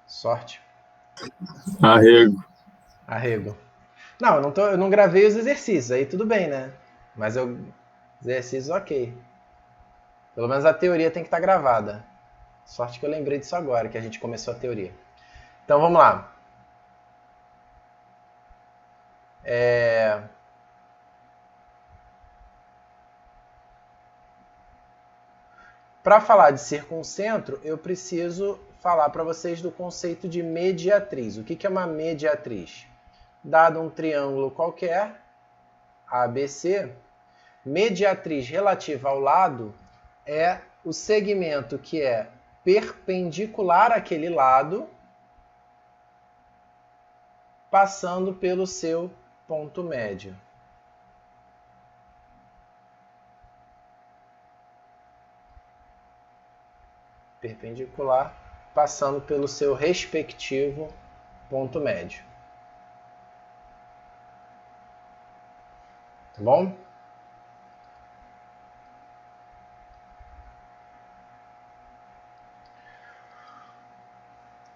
Sorte. Arrego. Arrego. Não, eu não gravei os exercícios, aí tudo bem, né? Mas exercícios ok. Pelo menos a teoria tem que estar gravada. Sorte que eu lembrei disso agora, que a gente começou a teoria. Então vamos lá. Para falar de circuncentro, eu preciso falar para vocês do conceito de mediatriz. O que é uma mediatriz? Dado um triângulo qualquer, ABC, mediatriz relativa ao lado é o segmento que é perpendicular àquele lado, passando pelo seu ponto médio. Perpendicular, passando pelo seu respectivo ponto médio. Tá bom?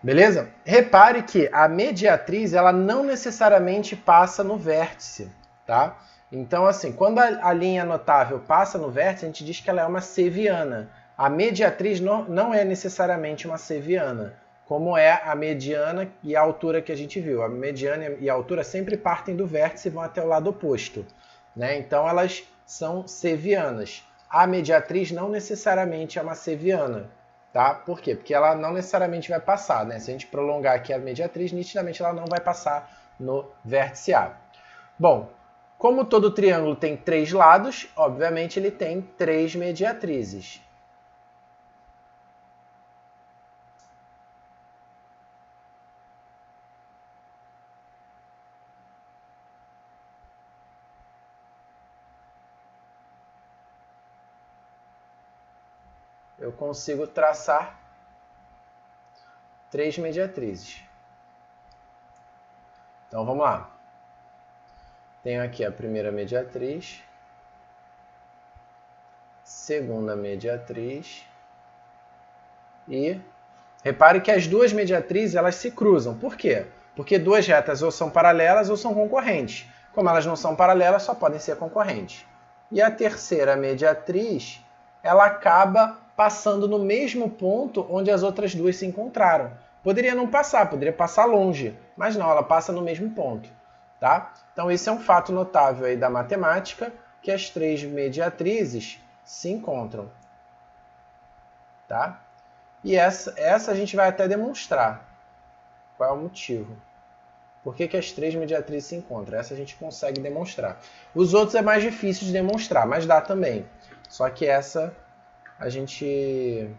Beleza? Repare que a mediatriz ela não necessariamente passa no vértice, tá? Então, assim, quando a linha notável passa no vértice, a gente diz que ela é uma ceviana. A mediatriz não é necessariamente uma ceviana, como é a mediana e a altura que a gente viu. A mediana e a altura sempre partem do vértice e vão até o lado oposto, né? Então, elas são cevianas. A mediatriz não necessariamente é uma ceviana. Tá? Por quê? Porque ela não necessariamente vai passar, né? Se a gente prolongar aqui a mediatriz, nitidamente ela não vai passar no vértice A. Bom, como todo triângulo tem 3 lados, obviamente ele tem 3 mediatrizes. Eu consigo traçar 3 mediatrizes. Então vamos lá. Tenho aqui a primeira mediatriz, segunda mediatriz e repare que as duas mediatrizes elas se cruzam. Por quê? Porque duas retas ou são paralelas ou são concorrentes. Como elas não são paralelas, só podem ser concorrentes. E a terceira mediatriz, ela acaba passando no mesmo ponto onde as outras duas se encontraram. Poderia não passar, poderia passar longe, mas não, ela passa no mesmo ponto. Tá? Então esse é um fato notável aí da matemática, que as 3 mediatrizes se encontram. Tá? E essa a gente vai até demonstrar. Qual é o motivo? Por que as 3 mediatrizes se encontram? Essa a gente consegue demonstrar. Os outros é mais difícil de demonstrar, mas dá também. Só que essa a gente...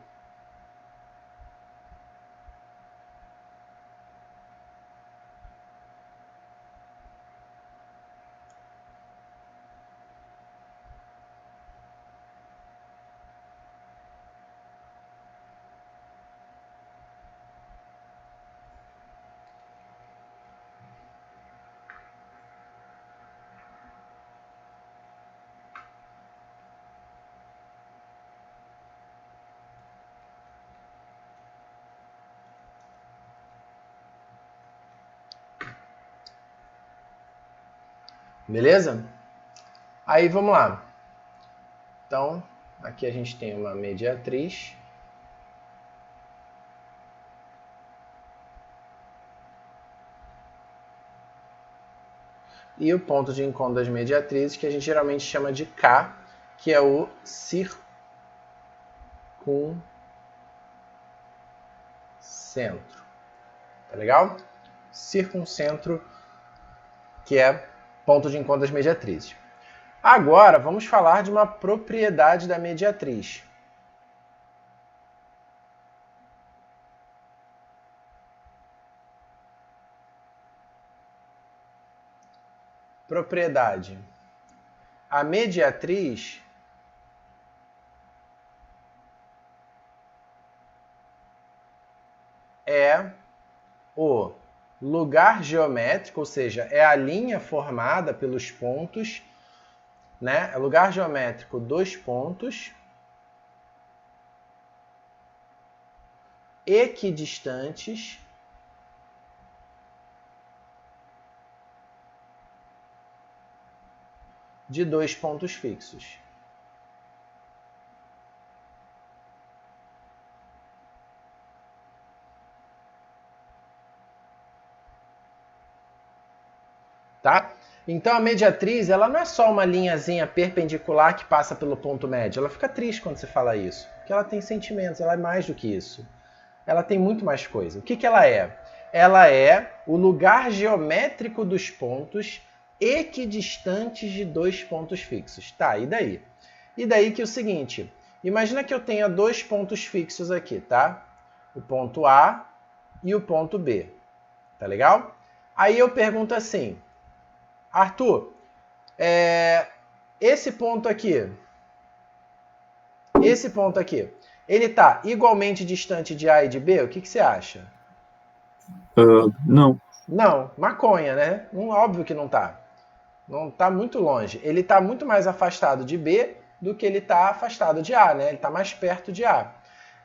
Beleza? Aí vamos lá. Então, aqui a gente tem uma mediatriz. E o ponto de encontro das mediatrizes, que a gente geralmente chama de K, que é o circuncentro. Tá legal? Circuncentro, que é ponto de encontro das mediatrizes. Agora, vamos falar de uma propriedade da mediatriz. Propriedade. A mediatriz é o lugar geométrico, ou seja, é a linha formada pelos pontos, né? É o lugar geométrico dos pontos equidistantes de dois pontos fixos. Tá? Então a mediatriz, ela não é só uma linhazinha perpendicular que passa pelo ponto médio. Ela fica triste quando você fala isso, porque ela tem sentimentos, ela é mais do que isso. Ela tem muito mais coisa. O que, que ela é? Ela é o lugar geométrico dos pontos equidistantes de dois pontos fixos. Tá, e daí? E daí que é o seguinte, imagina que eu tenha dois pontos fixos aqui, tá? O ponto A e o ponto B. Tá legal? Aí eu pergunto assim, Arthur, esse ponto aqui, ele está igualmente distante de A e de B? O que, que você acha? Não. Não, maconha, né? Óbvio que não está. Não está muito longe. Ele está muito mais afastado de B do que ele está afastado de A, né? Ele está mais perto de A.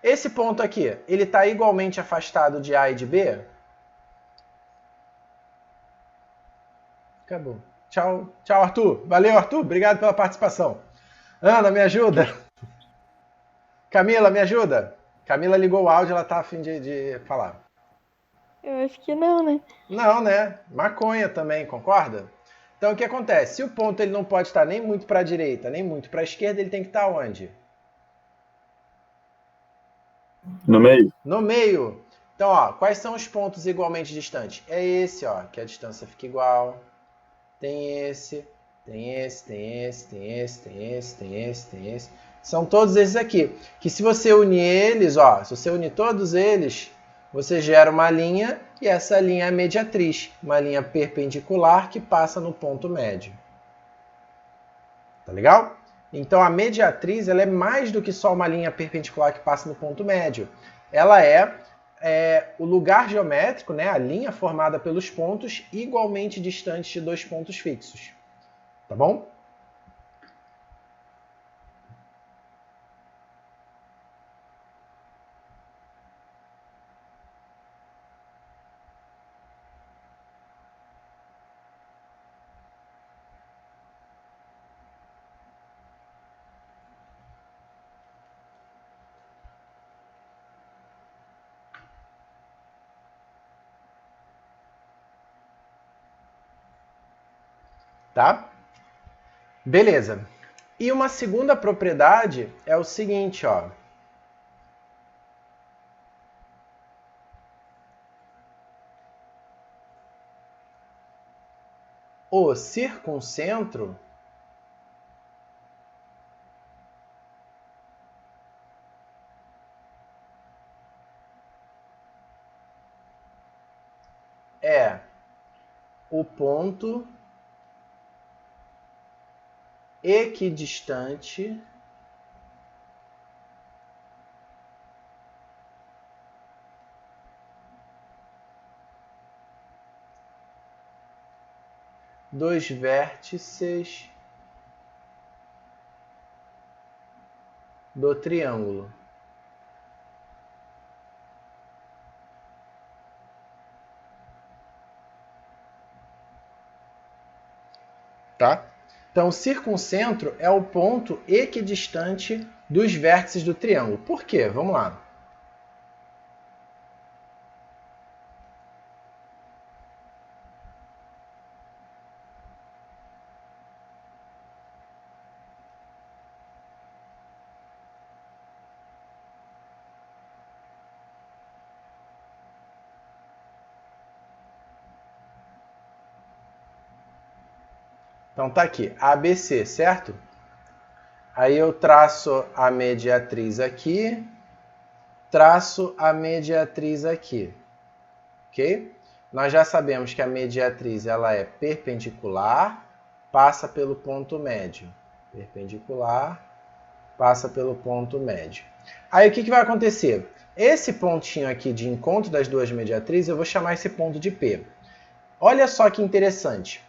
Esse ponto aqui, ele está igualmente afastado de A e de B? Acabou. Tchau, tchau, Arthur. Valeu, Arthur. Obrigado pela participação. Ana, me ajuda. Camila, me ajuda. Camila ligou o áudio, ela tá a fim de falar. Eu acho que não, né? Não, né? Maconha também, concorda? Então, o que acontece? Se o ponto ele não pode estar nem muito para a direita, nem muito para a esquerda, ele tem que estar onde? No meio? No meio. Então, ó, quais são os pontos igualmente distantes? É esse, ó, que a distância fica igual. Tem esse, tem esse, tem esse, tem esse, tem esse, tem esse, tem esse. São todos esses aqui. Que se você unir eles, ó, se você unir todos eles, você gera uma linha e essa linha é a mediatriz. Uma linha perpendicular que passa no ponto médio. Tá legal? Então a mediatriz ela é mais do que só uma linha perpendicular que passa no ponto médio. Ela é o lugar geométrico, né, a linha formada pelos pontos igualmente distantes de dois pontos fixos. Tá bom? Tá? Beleza. E uma segunda propriedade é o seguinte, ó. O circuncentro é o ponto equidistante dos vértices do triângulo. Tá? Então, o circuncentro é o ponto equidistante dos vértices do triângulo. Por quê? Vamos lá. Então tá aqui, ABC, certo? Aí eu traço a mediatriz aqui, traço a mediatriz aqui, ok? Nós já sabemos que a mediatriz ela é perpendicular, passa pelo ponto médio. Perpendicular, passa pelo ponto médio. Aí o que vai acontecer? Esse pontinho aqui de encontro das duas mediatrizes, eu vou chamar esse ponto de P. Olha só que interessante.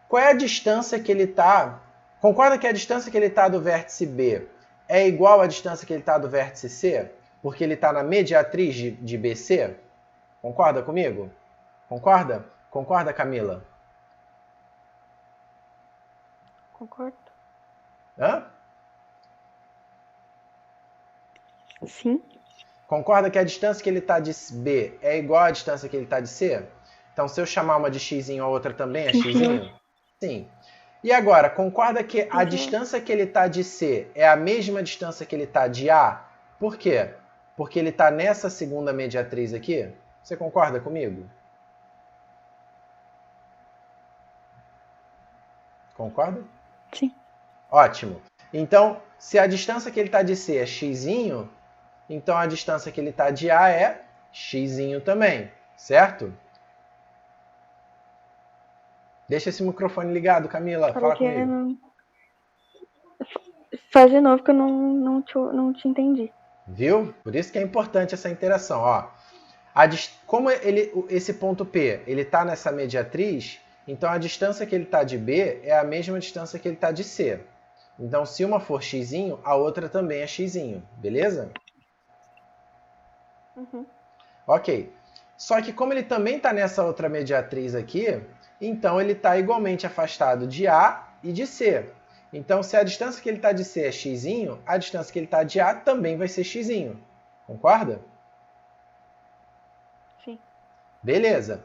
Qual é a distância que ele está? Concorda que a distância que ele está do vértice B é igual à distância que ele está do vértice C? Porque ele está na mediatriz de BC? Concorda comigo? Concorda? Concorda, Camila? Concordo. Hã? Sim. Concorda que a distância que ele está de B é igual à distância que ele está de C? Então, se eu chamar uma de x e a outra também é Sim, x? senhor. Sim. E agora, concorda que a Sim, senhor. distância que ele está de C é a mesma distância que ele está de A? Por quê? Porque ele está nessa segunda mediatriz aqui? Você concorda comigo? Concorda? Sim. Ótimo. Então, se a distância que ele está de C é x, então a distância que ele está de A é x também, certo? Deixa esse microfone ligado, Camila. Fala Fala que é... comigo. Faz de novo que eu não te entendi. Viu? Por isso que é importante essa interação. Ó, como esse ponto P ele está nessa mediatriz, então a distância que ele está de B é a mesma distância que ele está de C. Então, se uma for x, a outra também é x, beleza? Uhum. Ok. Só que como ele também está nessa outra mediatriz aqui, então ele está igualmente afastado de A e de C. Então, se a distância que ele está de C é x, a distância que ele está de A também vai ser x. Concorda? Sim. Beleza.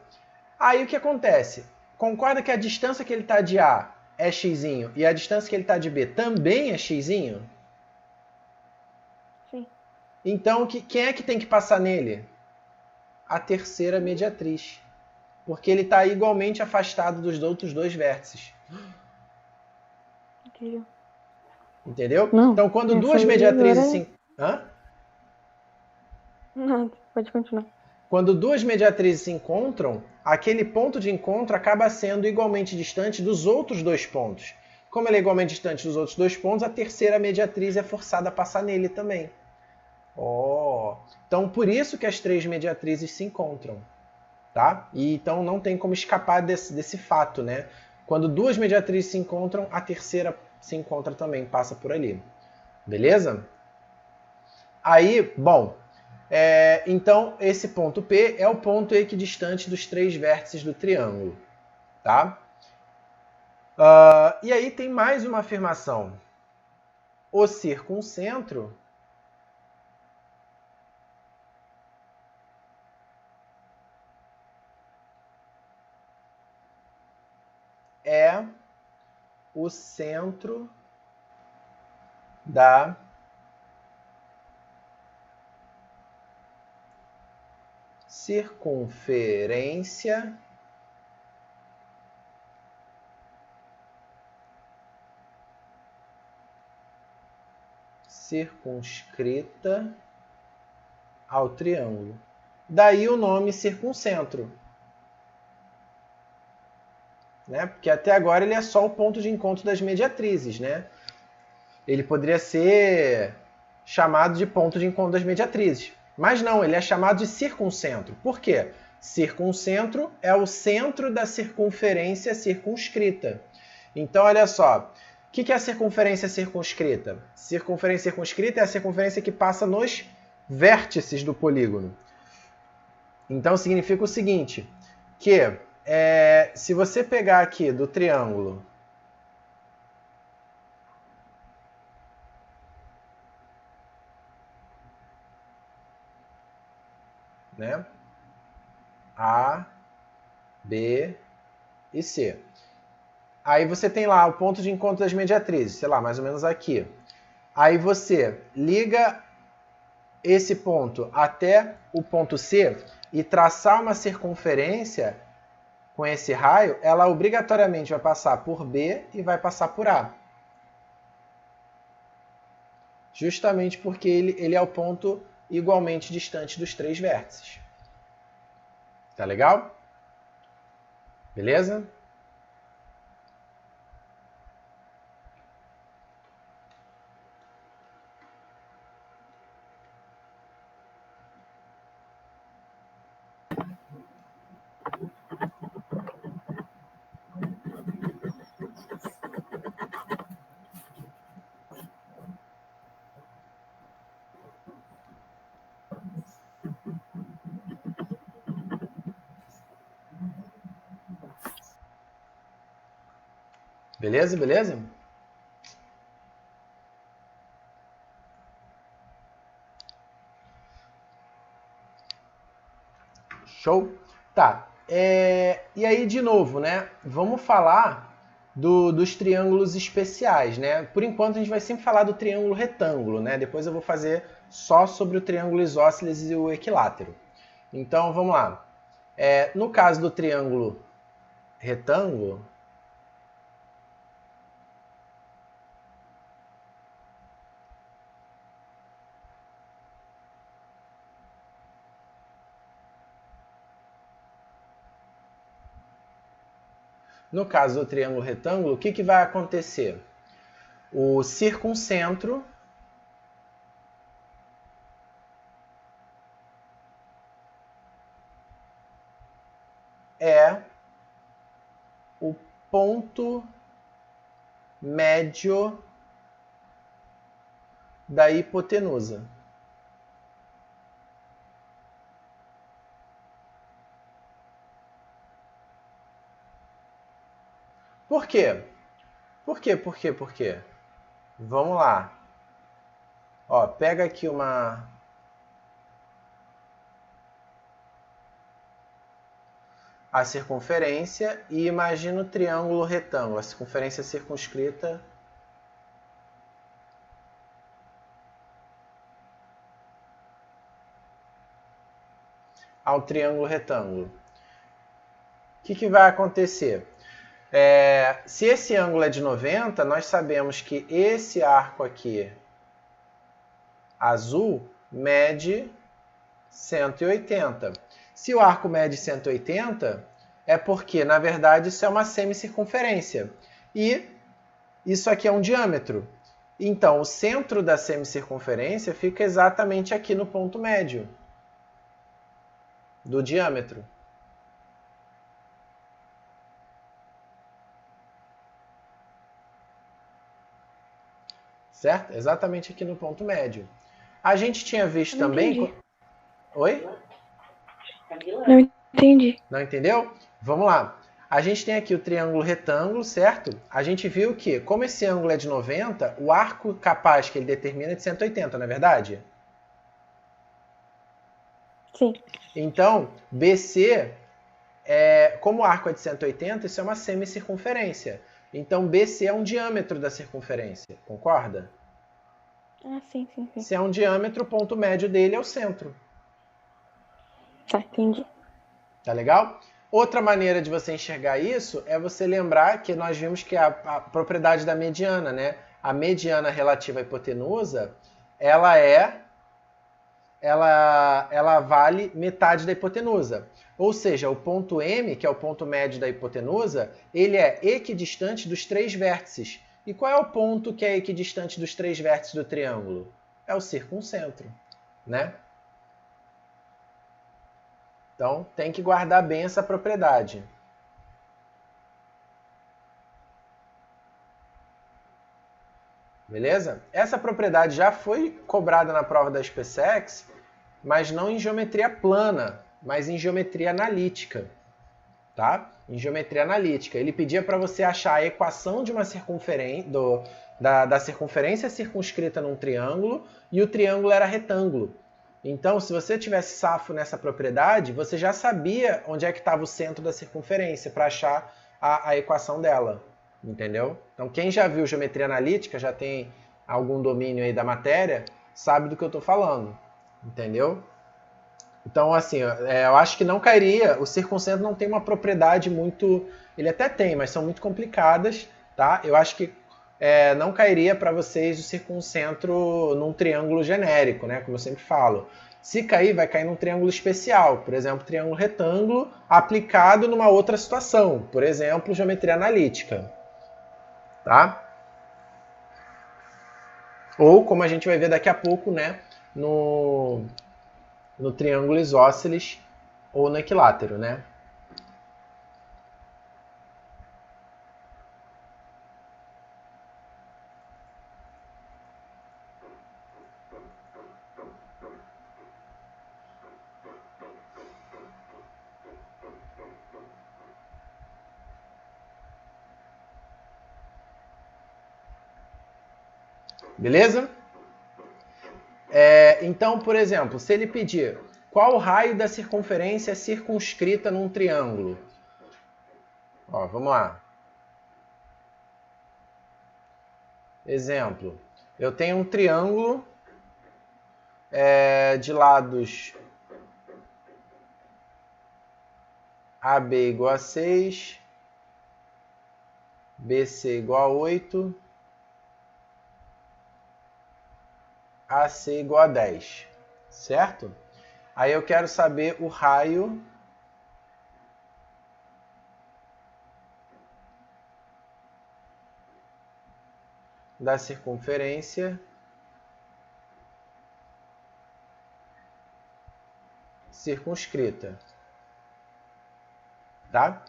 Aí o que acontece? Concorda que a distância que ele está de A é x e a distância que ele está de B também é x? Sim. Então, quem é que tem que passar nele? A terceira mediatriz. Porque ele está igualmente afastado dos outros dois vértices. Entendeu? Entendeu? Não. Então, quando Essa duas aí mediatrizes agora... se... Hã? Nada. Pode continuar. Quando duas mediatrizes se encontram, aquele ponto de encontro acaba sendo igualmente distante dos outros dois pontos. Como ele é igualmente distante dos outros dois pontos, a terceira mediatriz é forçada a passar nele também. Então, por isso que as três mediatrizes se encontram. Tá? E então não tem como escapar desse fato, né? Quando duas mediatrizes se encontram, a terceira se encontra também, passa por ali. Beleza? Aí, bom, então esse ponto P é o ponto equidistante dos três vértices do triângulo. Tá? E aí tem mais uma afirmação. O circuncentro é o centro da circunferência circunscrita ao triângulo. Daí o nome circuncentro. Né? Porque até agora ele é só o ponto de encontro das mediatrizes. Né? Ele poderia ser chamado de ponto de encontro das mediatrizes. Mas não, ele é chamado de circuncentro. Por quê? Circuncentro é o centro da circunferência circunscrita. Então, olha só. O que é a circunferência circunscrita? Circunferência circunscrita é a circunferência que passa nos vértices do polígono. Então, significa o seguinte, que se você pegar aqui do triângulo né? A, B e C. Aí você tem lá o ponto de encontro das mediatrizes, sei lá, mais ou menos aqui. Aí você liga esse ponto até o ponto C e traçar uma circunferência com esse raio, ela obrigatoriamente vai passar por B e vai passar por A. Justamente porque ele é o ponto igualmente distante dos três vértices. Tá legal? Beleza? Beleza, beleza? Show? Tá. E aí, de novo, né? Vamos falar dos triângulos especiais, né? Por enquanto, a gente vai sempre falar do triângulo retângulo, né? Depois eu vou fazer só sobre o triângulo isósceles e o equilátero. Então, vamos lá. No caso do triângulo retângulo, o que vai acontecer? O circuncentro é o ponto médio da hipotenusa. Por quê? Por quê? Vamos lá. Ó, pega aqui a circunferência e imagina o triângulo retângulo, a circunferência circunscrita ao triângulo retângulo. O que vai acontecer? Se esse ângulo é de 90, nós sabemos que esse arco aqui, azul, mede 180. Se o arco mede 180, é porque, na verdade, isso é uma semicircunferência. E isso aqui é um diâmetro. Então, o centro da semicircunferência fica exatamente aqui no ponto médio do diâmetro. Certo? Exatamente aqui no ponto médio. A gente tinha visto também... Entendi. Oi? Não entendi. Não entendeu? Vamos lá. A gente tem aqui o triângulo retângulo, certo? A gente viu que, como esse ângulo é de 90, o arco capaz que ele determina é de 180, não é verdade? Sim. Então, BC, como o arco é de 180, isso é uma semicircunferência. Então, BC é um diâmetro da circunferência, concorda? Ah, sim. Se é um diâmetro, o ponto médio dele é o centro. Tá, entendi. Tá legal? Outra maneira de você enxergar isso é você lembrar que nós vimos que a propriedade da mediana, né? A mediana relativa à hipotenusa, ela vale metade da hipotenusa. Ou seja, o ponto M, que é o ponto médio da hipotenusa, ele é equidistante dos três vértices. E qual é o ponto que é equidistante dos três vértices do triângulo? É o circuncentro, né? Então, tem que guardar bem essa propriedade. Beleza? Essa propriedade já foi cobrada na prova da SpaceX, mas não em geometria plana, mas em geometria analítica. Tá? Em geometria analítica. Ele pedia para você achar a equação de uma circunferência, da circunferência circunscrita num triângulo, e o triângulo era retângulo. Então, se você tivesse safo nessa propriedade, você já sabia onde é que estava o centro da circunferência para achar a equação dela. Entendeu? Então, quem já viu geometria analítica, já tem algum domínio aí da matéria, sabe do que eu estou falando. Entendeu? Então, assim, eu acho que não cairia. O circuncentro não tem uma propriedade muito... Ele até tem, mas são muito complicadas, tá? Eu acho que não cairia para vocês o circuncentro num triângulo genérico, né? Como eu sempre falo. Se cair, vai cair num triângulo especial. Por exemplo, triângulo retângulo aplicado numa outra situação. Por exemplo, geometria analítica. Tá? Ou, como a gente vai ver daqui a pouco, né? No triângulo isósceles ou no equilátero, né? Beleza? Então, por exemplo, se ele pedir Qual raio da circunferência é circunscrita num triângulo? Ó, vamos lá. Exemplo. Eu tenho um triângulo de lados AB igual a 6, BC igual a 8, AC igual a 10, certo? Aí eu quero saber o raio da circunferência circunscrita, tá?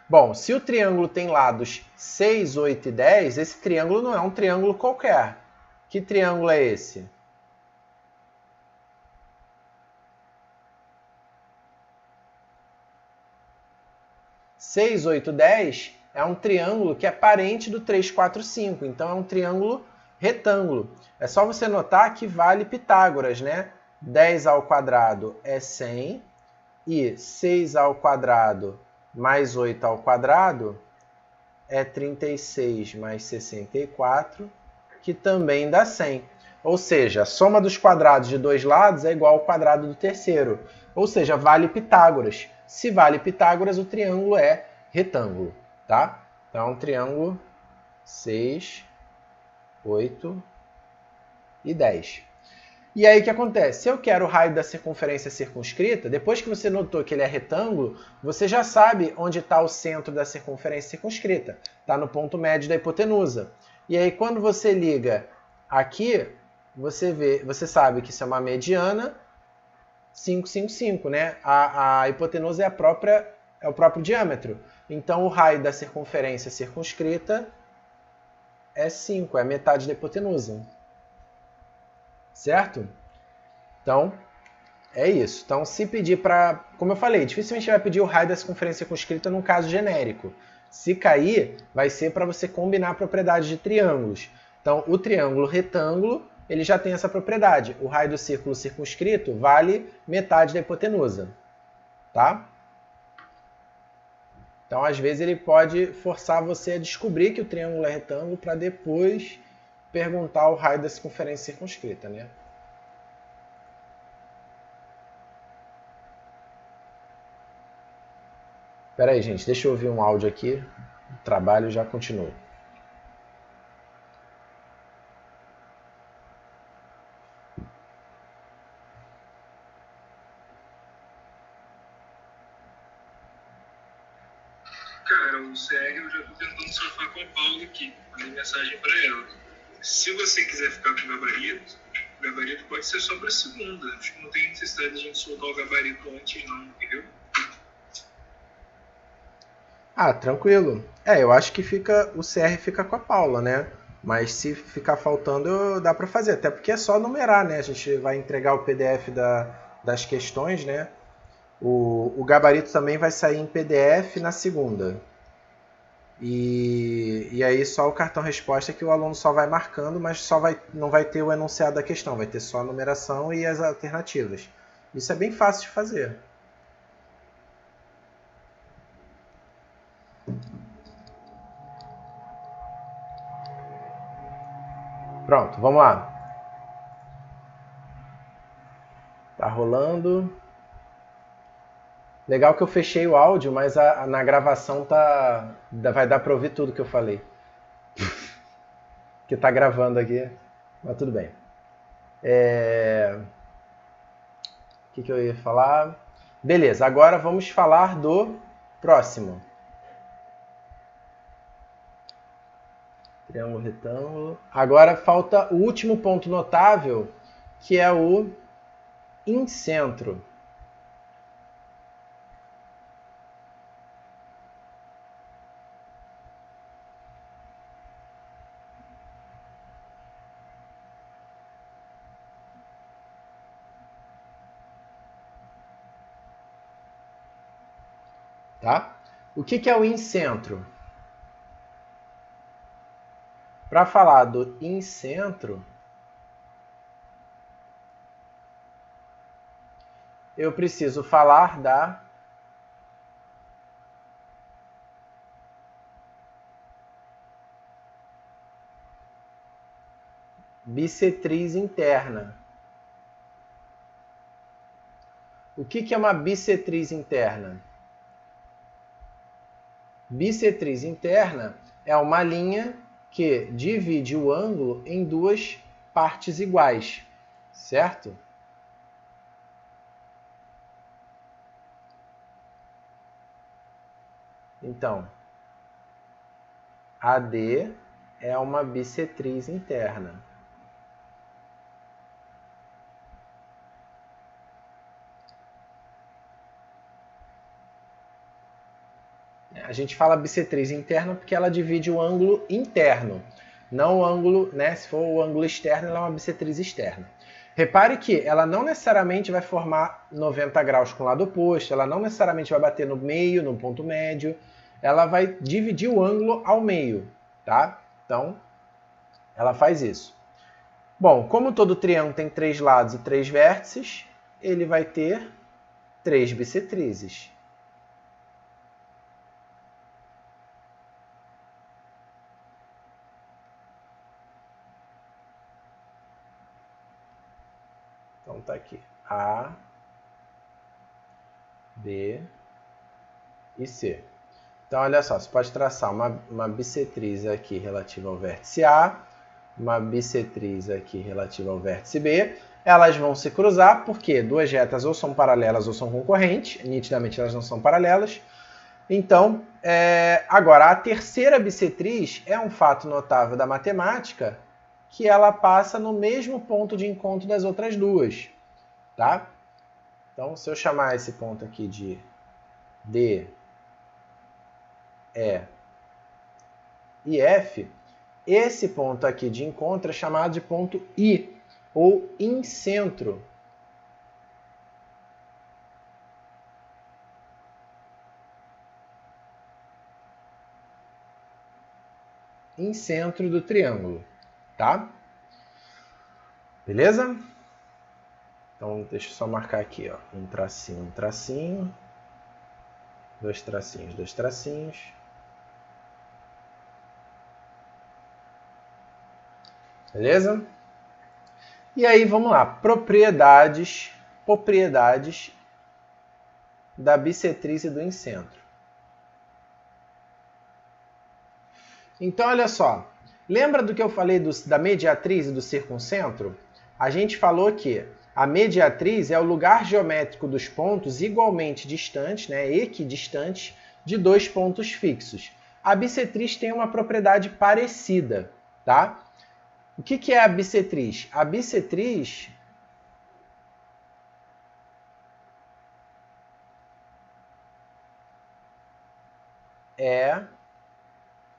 Bom, se o triângulo tem lados 6, 8 e 10, esse triângulo não é um triângulo qualquer. Que triângulo é esse? Seis, 8, 10 é um triângulo que é parente do 3, 4, 5. Então é um triângulo retângulo. É só você notar que vale Pitágoras, né? 10 ao quadrado é 100 e 6 ao quadrado mais 8 ao quadrado é 36 mais 64, que também dá 100. Ou seja, a soma dos quadrados de dois lados é igual ao quadrado do terceiro. Ou seja, vale Pitágoras. Se vale Pitágoras, o triângulo é retângulo, tá? Então, é um triângulo 6, 8 e 10. E aí o que acontece? Se eu quero o raio da circunferência circunscrita, depois que você notou que ele é retângulo, você já sabe onde está o centro da circunferência circunscrita. Está no ponto médio da hipotenusa. E aí quando você liga aqui, você sabe que isso é uma mediana 5, 5, 5, né? A hipotenusa é o próprio diâmetro. Então o raio da circunferência circunscrita é 5, é a metade da hipotenusa. Certo? Então, é isso. Então, se pedir para... Como eu falei, dificilmente vai pedir o raio da circunferência circunscrita num caso genérico. Se cair, vai ser para você combinar propriedades de triângulos. Então, o triângulo retângulo, ele já tem essa propriedade. O raio do círculo circunscrito vale metade da hipotenusa. Tá? Então, às vezes, ele pode forçar você a descobrir que o triângulo é retângulo para depois perguntar o raio da circunferência circunscrita, né? Espera aí, gente, deixa eu ouvir um áudio aqui. O trabalho já continua. Cara, o CR eu já tô tentando surfar com a Paula aqui. Mandei mensagem para ela. Se você quiser ficar com o gabarito pode ser só para segunda. Acho que não tem necessidade de a gente soltar o gabarito antes, não, entendeu? Ah, tranquilo. Eu acho que o CR fica com a Paula, né? Mas se ficar faltando, dá para fazer. Até porque é só numerar, né? A gente vai entregar o PDF das questões, né? O gabarito também vai sair em PDF na segunda. E aí só o cartão resposta que o aluno só vai marcando, mas não vai ter o enunciado da questão, vai ter só a numeração e as alternativas. Isso é bem fácil de fazer. Pronto, vamos lá. Tá rolando. Legal que eu fechei o áudio, mas na gravação vai dar para ouvir tudo que eu falei. Que tá gravando aqui, mas tudo bem. O que eu ia falar? Beleza, agora vamos falar do próximo. Triângulo retângulo. Agora falta o último ponto notável, que é o incentro. Tá? O que é o incentro? Para falar do incentro, eu preciso falar da bissetriz interna. O que é uma bissetriz interna? Bissetriz interna é uma linha que divide o ângulo em duas partes iguais, certo? Então, AD é uma bissetriz interna. A gente fala bissetriz interna porque ela divide o ângulo interno, não o ângulo, né? Se for o ângulo externo, ela é uma bissetriz externa. Repare que ela não necessariamente vai formar 90 graus com o lado oposto, ela não necessariamente vai bater no meio, no ponto médio, ela vai dividir o ângulo ao meio, tá? Então, ela faz isso. Bom, como todo triângulo tem 3 lados e 3 vértices, ele vai ter 3 bissetrizes. Então tá aqui, A, B e C. Então olha só, você pode traçar uma bissetriz aqui relativa ao vértice A, uma bissetriz aqui relativa ao vértice B. Elas vão se cruzar porque duas retas ou são paralelas ou são concorrentes. Nitidamente elas não são paralelas. Então, agora a terceira bissetriz é um fato notável da matemática que ela passa no mesmo ponto de encontro das outras duas, tá? Então, se eu chamar esse ponto aqui de D, E e F, esse ponto aqui de encontro é chamado de ponto I, ou incentro. Incentro do triângulo, tá? Beleza? Então, deixa eu só marcar aqui, ó, um tracinho, dois tracinhos. Beleza? E aí, vamos lá. Propriedades da bissetriz e do incentro. Então, olha só. Lembra do que eu falei da mediatriz e do circuncentro? A gente falou que a mediatriz é o lugar geométrico dos pontos igualmente distantes, né, equidistantes, de dois pontos fixos. A bissetriz tem uma propriedade parecida, tá? O que é a bissetriz? A bissetriz é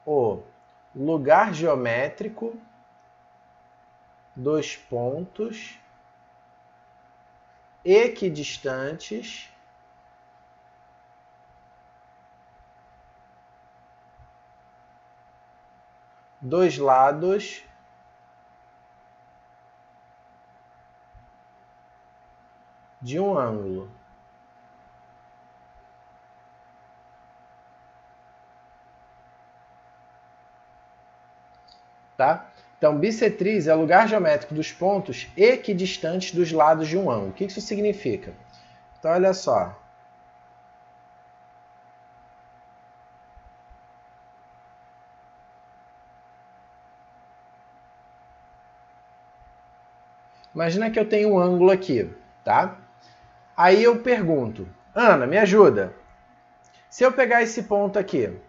o lugar geométrico dos pontos equidistantes dos lados de um ângulo. Tá? Então, bissetriz é o lugar geométrico dos pontos equidistantes dos lados de um ângulo. O que isso significa? Então, olha só. Imagina que eu tenho um ângulo aqui, tá? Aí eu pergunto, Ana, me ajuda. Se eu pegar esse ponto aqui,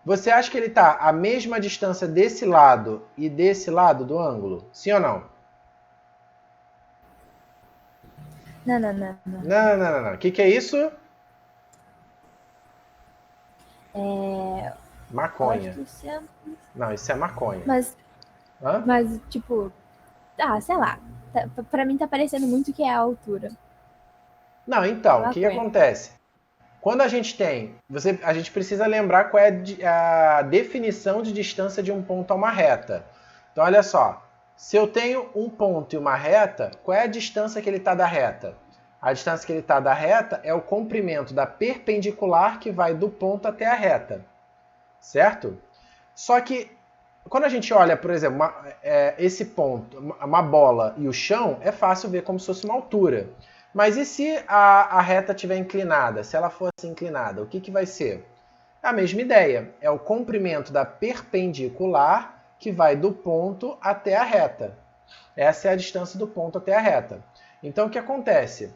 você acha que ele está à mesma distância desse lado e desse lado do ângulo? Sim ou não? Não. Não. O que é isso? Maconha. Não, isso é maconha. Mas, tipo... Ah, sei lá. Pra mim tá parecendo muito que é a altura. Não, então, o que acontece? Quando a gente tem... a gente precisa lembrar qual é a definição de distância de um ponto a uma reta. Então, olha só. Se eu tenho um ponto e uma reta, qual é a distância que ele está da reta? A distância que ele está da reta é o comprimento da perpendicular que vai do ponto até a reta. Certo? Só que, quando a gente olha, por exemplo, esse ponto, uma bola e o chão, é fácil ver como se fosse uma altura. Mas e se a reta estiver inclinada? Se ela for assim inclinada, o que vai ser? A mesma ideia. É o comprimento da perpendicular que vai do ponto até a reta. Essa é a distância do ponto até a reta. Então, o que acontece?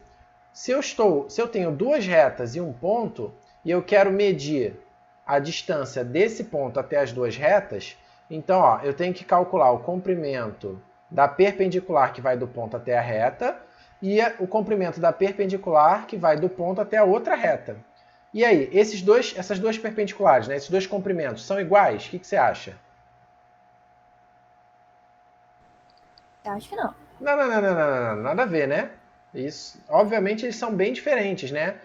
Se eu tenho duas retas e um ponto, e eu quero medir a distância desse ponto até as duas retas, então ó, eu tenho que calcular o comprimento da perpendicular que vai do ponto até a reta e o comprimento da perpendicular que vai do ponto até a outra reta. E aí, essas duas perpendiculares, né, esses dois comprimentos, são iguais? O que você acha? Eu acho que não. Não, nada a ver, né? Isso, obviamente eles são bem diferentes, né?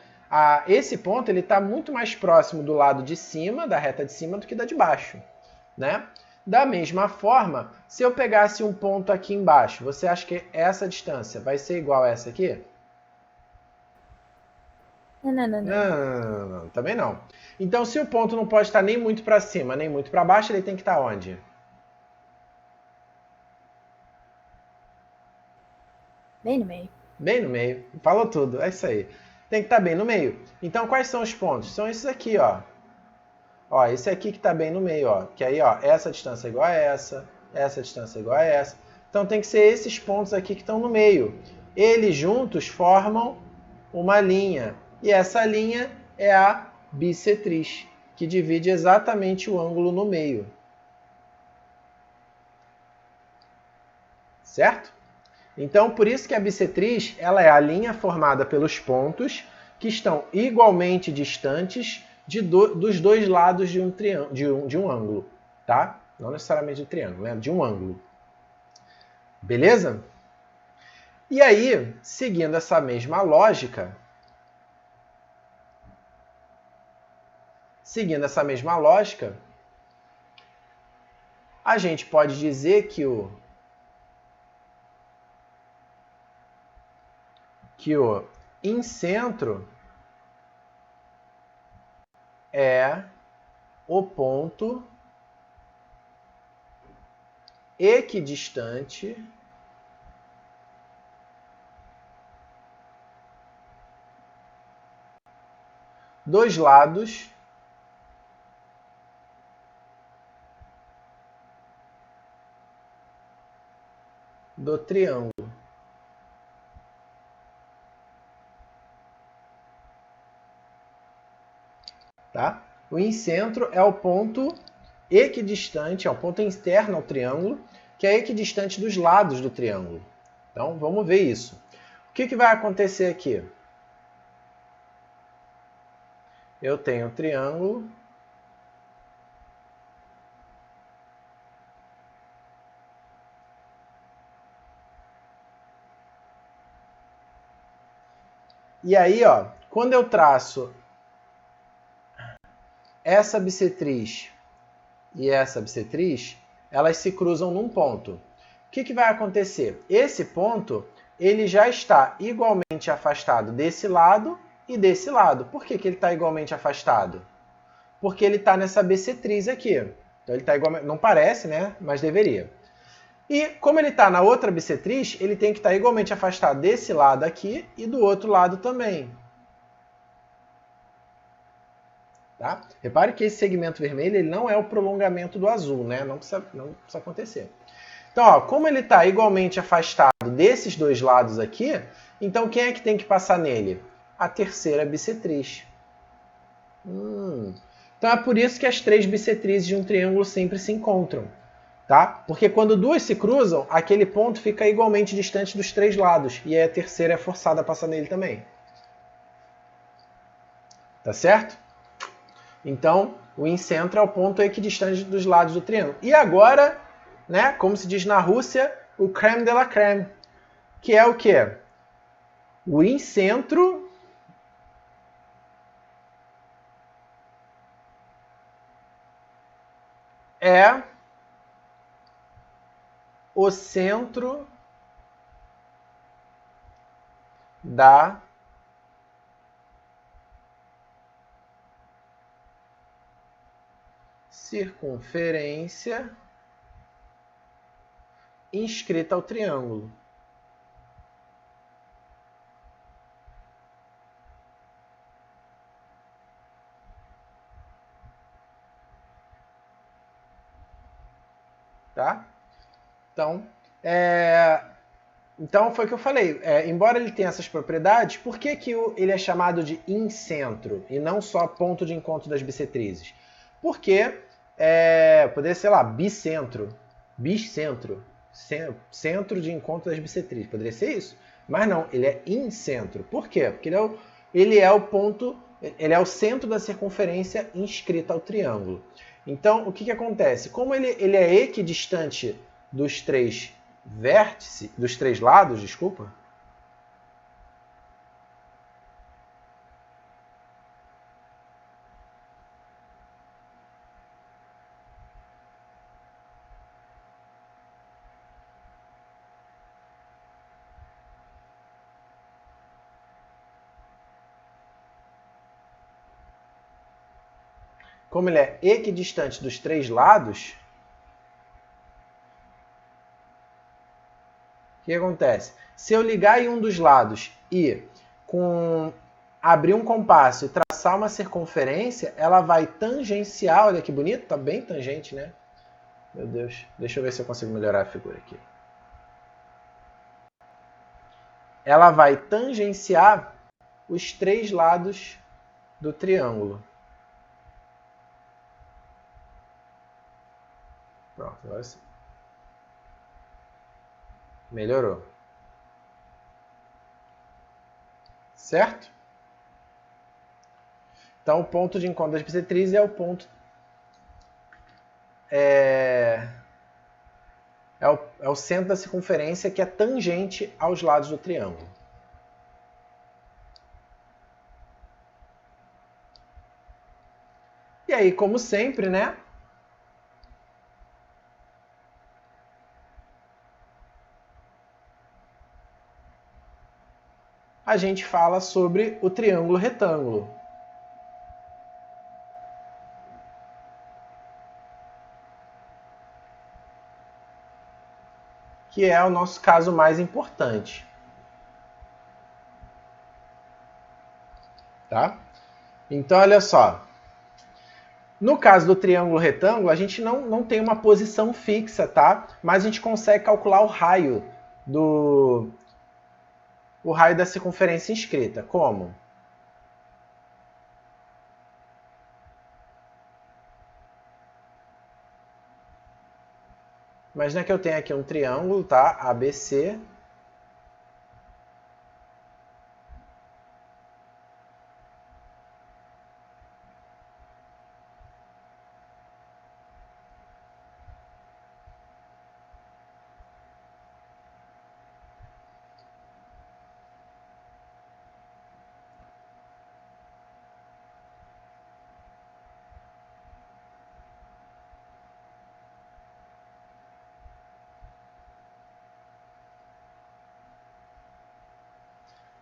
Esse ponto ele está muito mais próximo do lado de cima, da reta de cima, do que da de baixo, né? Da mesma forma, se eu pegasse um ponto aqui embaixo, você acha que essa distância vai ser igual a essa aqui? Não, também não. Então, se o ponto não pode estar nem muito para cima, nem muito para baixo, ele tem que estar onde? Bem no meio. Bem no meio. Falou tudo, é isso aí. Tem que estar bem no meio. Então, quais são os pontos? São esses aqui, ó. Ó, esse aqui que está bem no meio, ó. Que aí, ó, essa distância é igual a essa distância é igual a essa. Então, tem que ser esses pontos aqui que estão no meio. Eles juntos formam uma linha. E essa linha é a bissetriz, que divide exatamente o ângulo no meio. Certo? Então, por isso que a bissetriz ela é a linha formada pelos pontos que estão igualmente distantes dos dois lados de um ângulo. Tá? Não necessariamente de triângulo, né? De um ângulo. Beleza? E aí, seguindo essa mesma lógica, a gente pode dizer que o incentro é o ponto equidistante dos lados do triângulo. Tá? O incentro é o ponto equidistante, é o ponto externo ao triângulo, que é equidistante dos lados do triângulo. Então, vamos ver isso. O que vai acontecer aqui? Eu tenho um triângulo. E aí, ó, quando eu traço essa bissetriz e essa bissetriz, elas se cruzam num ponto. O que vai acontecer? Esse ponto ele já está igualmente afastado desse lado e desse lado. Por que ele está igualmente afastado? Porque ele está nessa bissetriz aqui. Então ele está igualmente, não parece, né? Mas deveria. E como ele está na outra bissetriz, ele tem que estar igualmente afastado desse lado aqui e do outro lado também. Tá? Repare que esse segmento vermelho ele não é o prolongamento do azul, né? Não precisa acontecer. Então, ó, como ele está igualmente afastado desses dois lados aqui, então quem é que tem que passar nele? A terceira bissetriz. Então é por isso que as três bissetrizes de um triângulo sempre se encontram. Tá? Porque quando duas se cruzam, aquele ponto fica igualmente distante dos três lados. E aí a terceira é forçada a passar nele também. Tá certo? Então, o incentro é o ponto equidistante dos lados do triângulo. E agora, né, como se diz na Rússia, o crème de la crème, que é o quê? O incentro é o centro da circunferência inscrita ao triângulo. Tá? Então foi o que eu falei. Embora ele tenha essas propriedades, por que ele é chamado de incentro e não só ponto de encontro das bissetrizes? Porque poderia ser, sei lá, bicentro, biscentro, centro de encontro das bissetrizes. Poderia ser isso? Mas não, ele é incentro. Por quê? Porque ele é o ponto, ele é o centro da circunferência inscrita ao triângulo. Então, o que acontece? Como ele é equidistante dos três vértices, dos três lados, desculpa. Como ele é equidistante dos três lados, o que acontece? Se eu ligar em um dos lados e abrir um compasso e traçar uma circunferência, ela vai tangenciar, olha que bonito, tá bem tangente, né? Meu Deus, deixa eu ver se eu consigo melhorar a figura aqui. Ela vai tangenciar os três lados do triângulo. Pronto, agora sim. Melhorou. Certo? Então, o ponto de encontro das bissetrizes é o ponto... É o centro da circunferência que é tangente aos lados do triângulo. E aí, como sempre, né? A gente fala sobre o triângulo retângulo. Que é o nosso caso mais importante. Tá? Então, olha só. No caso do triângulo retângulo, a gente não tem uma posição fixa, tá? Mas a gente consegue calcular o raio da circunferência inscrita. Como? Imagina que eu tenho aqui um triângulo, tá? ABC.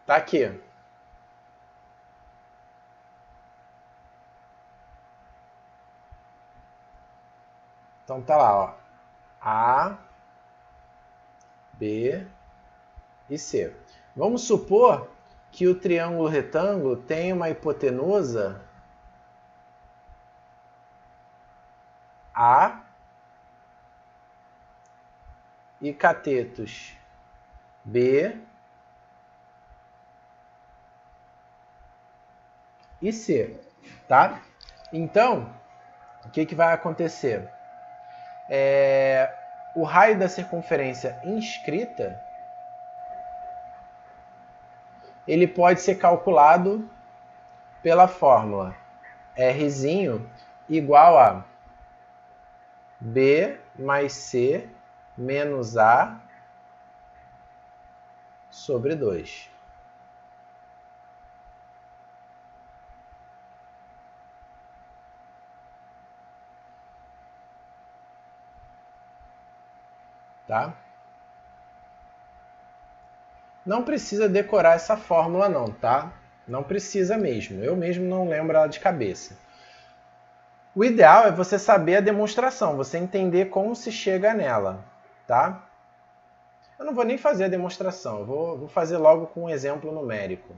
Tá aqui. Então tá lá, ó. A, B e C. Vamos supor que o triângulo retângulo tem uma hipotenusa A e catetos B e C, tá? Então, o que vai acontecer? O raio da circunferência inscrita, ele pode ser calculado pela fórmula R igual a B mais C menos A sobre 2. Tá? Não precisa decorar essa fórmula não, tá? Não precisa mesmo. Eu mesmo não lembro ela de cabeça. O ideal é você saber a demonstração, você entender como se chega nela, tá? Eu não vou nem fazer a demonstração, eu vou fazer logo com um exemplo numérico.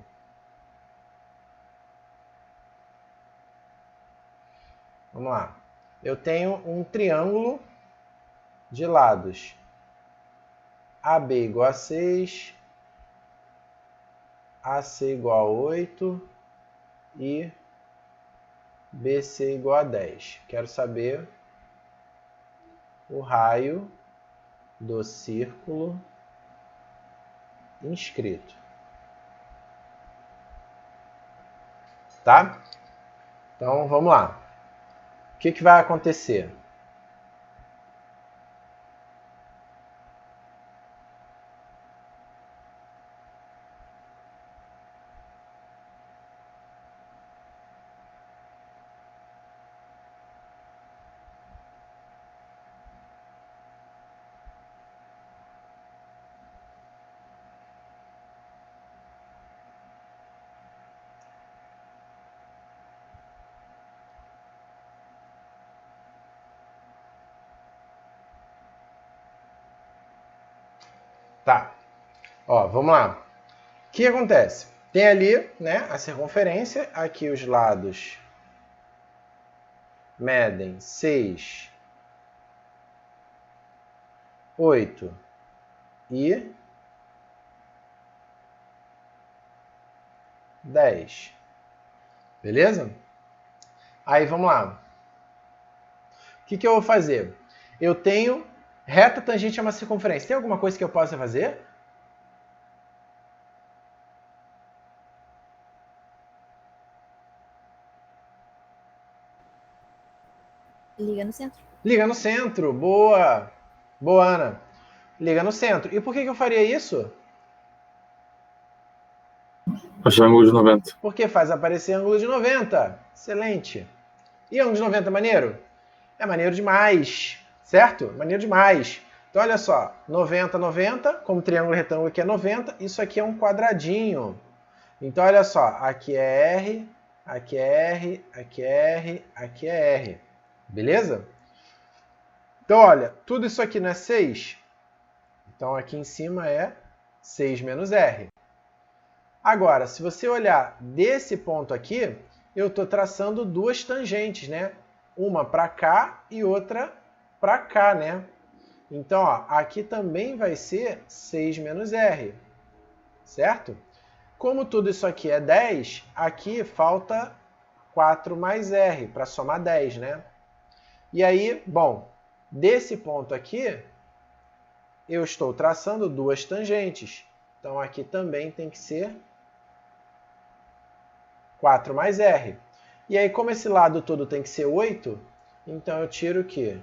Vamos lá. Eu tenho um triângulo de lados AB igual a 6, AC igual a 8 e BC igual a 10. Quero saber o raio do círculo inscrito. Tá? Então, vamos lá. O que vai acontecer? Tá. Ó, vamos lá. O que acontece? Tem ali, né, a circunferência, aqui os lados medem 6, 8 e 10. Beleza? Aí vamos lá. O que eu vou fazer? Eu tenho reta tangente a uma circunferência. Tem alguma coisa que eu possa fazer? Liga no centro. Liga no centro. Boa! Boa, Ana. Liga no centro. E por que eu faria isso? Achar ângulo de 90. Porque faz aparecer ângulo de 90. Excelente. E ângulo de 90 é maneiro? É maneiro demais, certo? Maneiro demais. Então, olha só. 90, 90. Como triângulo retângulo aqui é 90. Isso aqui é um quadradinho. Então, olha só. Aqui é R, aqui é R, aqui é R, aqui é R. Beleza? Então, olha. Tudo isso aqui não é 6? Então, aqui em cima é 6 menos R. Agora, se você olhar desse ponto aqui, eu estou traçando duas tangentes, né? Uma para cá e outra para cá, né? Então, ó, aqui também vai ser 6 menos R, certo? Como tudo isso aqui é 10, aqui falta 4 mais R para somar 10, né? E aí, bom, desse ponto aqui, eu estou traçando duas tangentes. Então, aqui também tem que ser 4 mais R. E aí, como esse lado todo tem que ser 8, então eu tiro o quê?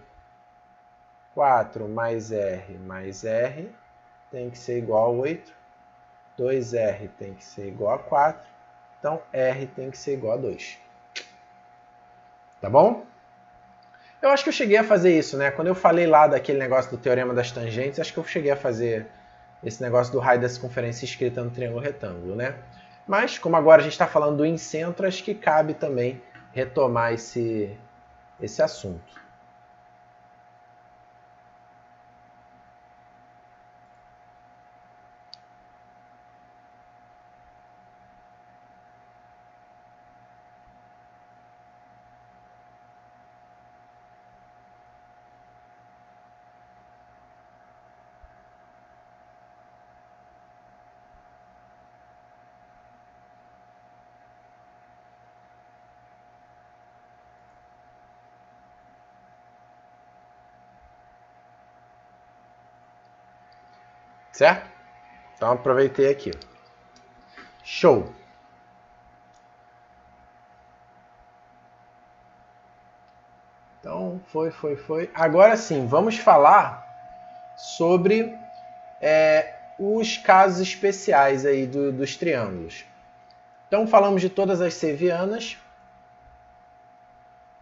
4 mais R tem que ser igual a 8. 2R tem que ser igual a 4. Então, R tem que ser igual a 2. Tá bom? Eu acho que eu cheguei a fazer isso, né? Quando eu falei lá daquele negócio do teorema das tangentes, acho que eu cheguei a fazer esse negócio do raio da circunferência escrita no triângulo retângulo, né? Mas, como agora a gente está falando do incentro, acho que cabe também retomar esse assunto. Certo? Então, aproveitei aqui. Show! Então, foi. Agora sim, vamos falar sobre os casos especiais aí dos triângulos. Então, falamos de todas as sevianas.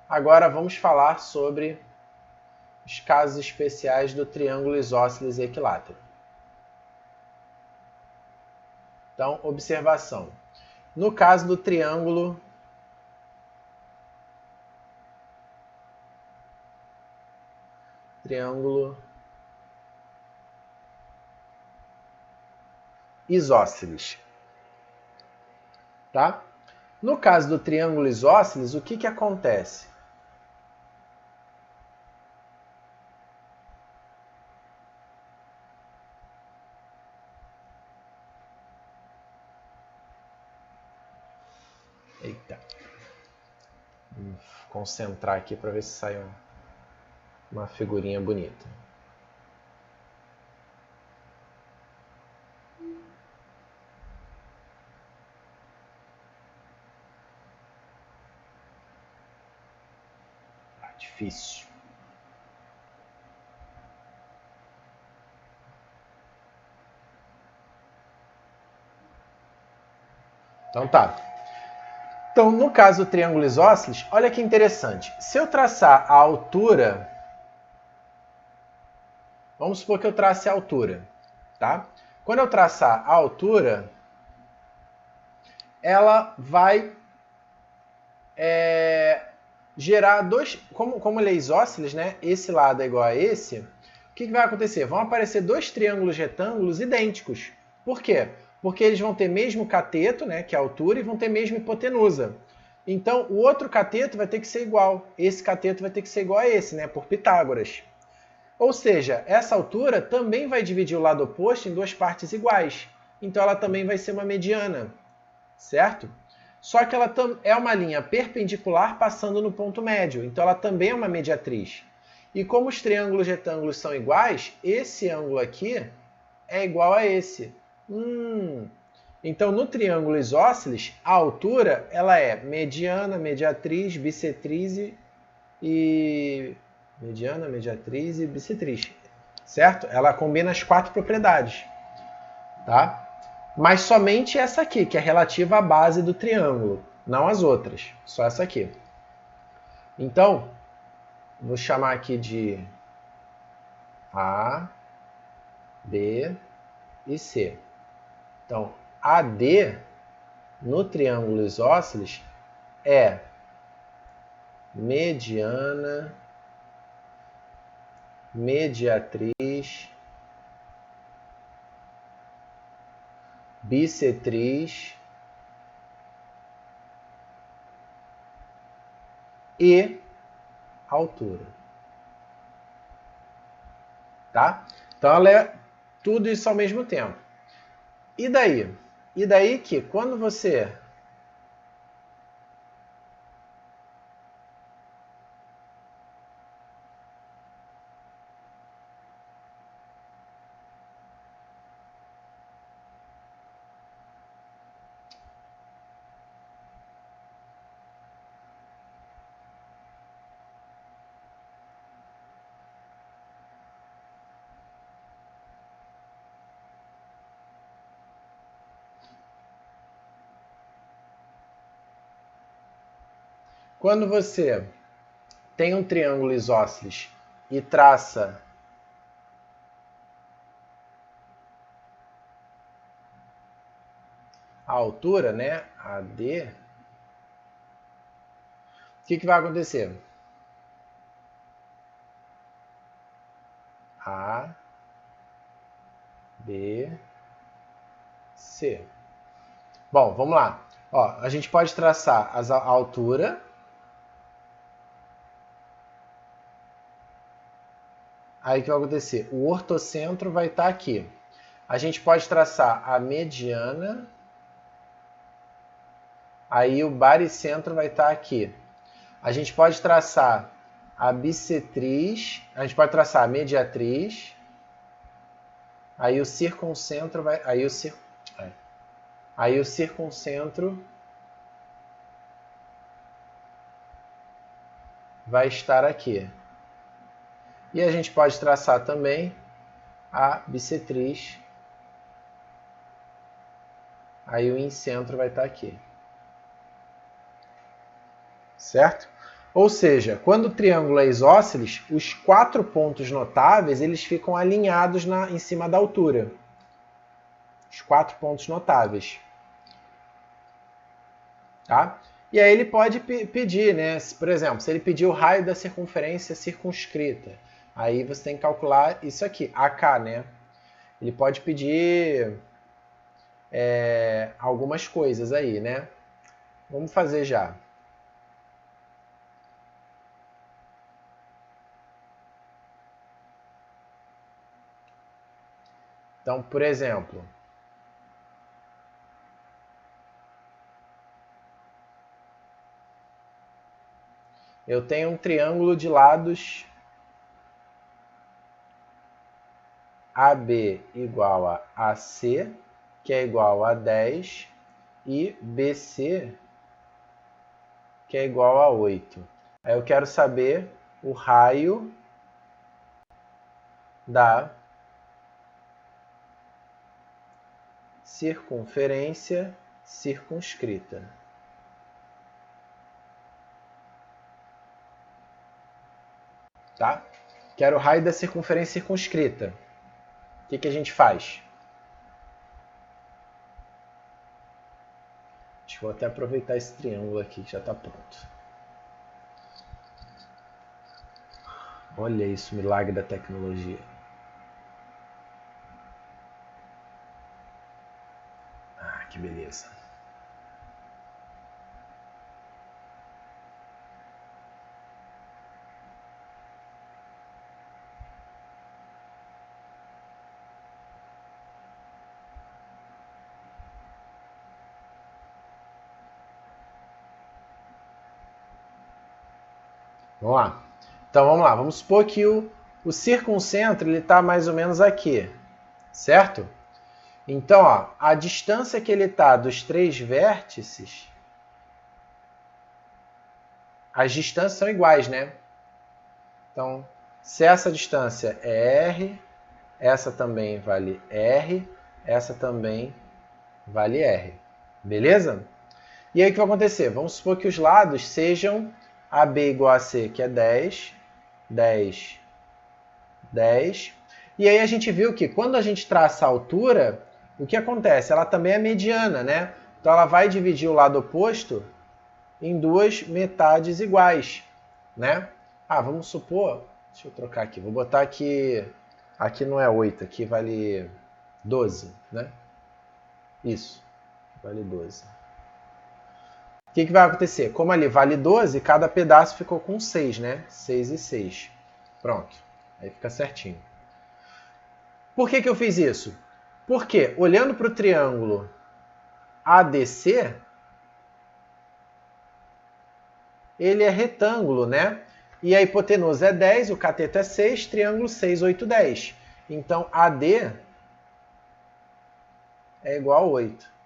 Agora vamos falar sobre os casos especiais do triângulo isósceles e equilátero. Então, observação. No caso do triângulo triângulo isósceles. Tá? No caso do triângulo isósceles, o que acontece? Eita. Vou concentrar aqui para ver se sai uma figurinha bonita. Difícil. Então tá. Então, no caso do triângulo isósceles, olha que interessante. Se eu traçar a altura, vamos supor que eu trace a altura, tá? Quando eu traçar a altura, ela vai gerar dois, como ele é isósceles, né? Esse lado é igual a esse. O que vai acontecer? Vão aparecer dois triângulos retângulos idênticos. Por quê? Porque eles vão ter mesmo cateto, né, que é a altura, e vão ter mesmo hipotenusa. Então, o outro cateto vai ter que ser igual. Esse cateto vai ter que ser igual a esse, né, por Pitágoras. Ou seja, essa altura também vai dividir o lado oposto em duas partes iguais. Então, ela também vai ser uma mediana, certo? Só que ela é uma linha perpendicular passando no ponto médio. Então, ela também é uma mediatriz. E como os triângulos retângulos são iguais, esse ângulo aqui é igual a esse. Então, no triângulo isósceles, a altura ela é mediana, mediatriz, bissetriz e... mediana, mediatriz e bissetriz. Certo? Ela combina as quatro propriedades. Tá? Mas somente essa aqui, que é relativa à base do triângulo. Não as outras. Só essa aqui. Então, vou chamar aqui de A, B e C. Então, AD no triângulo isósceles é mediana, mediatriz, bissetriz e altura. Tá? Então, ela é tudo isso ao mesmo tempo. E daí? E daí que quando você tem um triângulo isósceles e traça a altura, né, AD, o que vai acontecer? A, B, C. Bom, vamos lá. Ó, a gente pode traçar a altura. Aí o que vai acontecer? O ortocentro vai estar aqui. A gente pode traçar a mediana. Aí o baricentro vai estar aqui. A gente pode traçar a bissetriz. A gente pode traçar a mediatriz. Aí o circuncentro vai... Aí o circuncentro vai estar aqui. E a gente pode traçar também a bissetriz. Aí o incentro vai estar aqui. Certo? Ou seja, quando o triângulo é isósceles, os quatro pontos notáveis eles ficam alinhados em cima da altura. Os quatro pontos notáveis. Tá? E aí ele pode pedir, né? Por exemplo, se ele pedir o raio da circunferência circunscrita. Aí você tem que calcular isso aqui, AK, né? Ele pode pedir algumas coisas aí, né? Vamos fazer já. Então, por exemplo, eu tenho um triângulo de lados AB igual a AC, que é igual a 10, e BC, que é igual a 8. Aí eu quero saber o raio da circunferência circunscrita. Tá? Quero o raio da circunferência circunscrita. O que a gente faz? Acho que vou até aproveitar esse triângulo aqui que já está pronto. Olha isso, milagre da tecnologia. Ah, que beleza. Vamos lá. Então vamos lá. Vamos supor que o circuncentro está mais ou menos aqui, certo? Então, ó, a distância que ele está dos 3 vértices, as distâncias são iguais, né? Então, se essa distância é R, essa também vale R, essa também vale R. Beleza? E aí o que vai acontecer? Vamos supor que os lados sejam AB igual a C, que é 10, 10, 10. E aí a gente viu que quando a gente traça a altura, o que acontece? Ela também é mediana, né? Então ela vai dividir o lado oposto em 2 metades iguais, né? Ah, vamos supor... Deixa eu trocar aqui. Vou botar aqui... Aqui não é 8, aqui vale 12, né? Isso, vale 12. O que vai acontecer? Como ali vale 12, cada pedaço ficou com 6, né? 6 e 6. Pronto. Aí fica certinho. Por que eu fiz isso? Porque, olhando para o triângulo ADC, ele é retângulo, né? E a hipotenusa é 10, o cateto é 6, triângulo 6, 8, 10. Então, AD é igual a 8.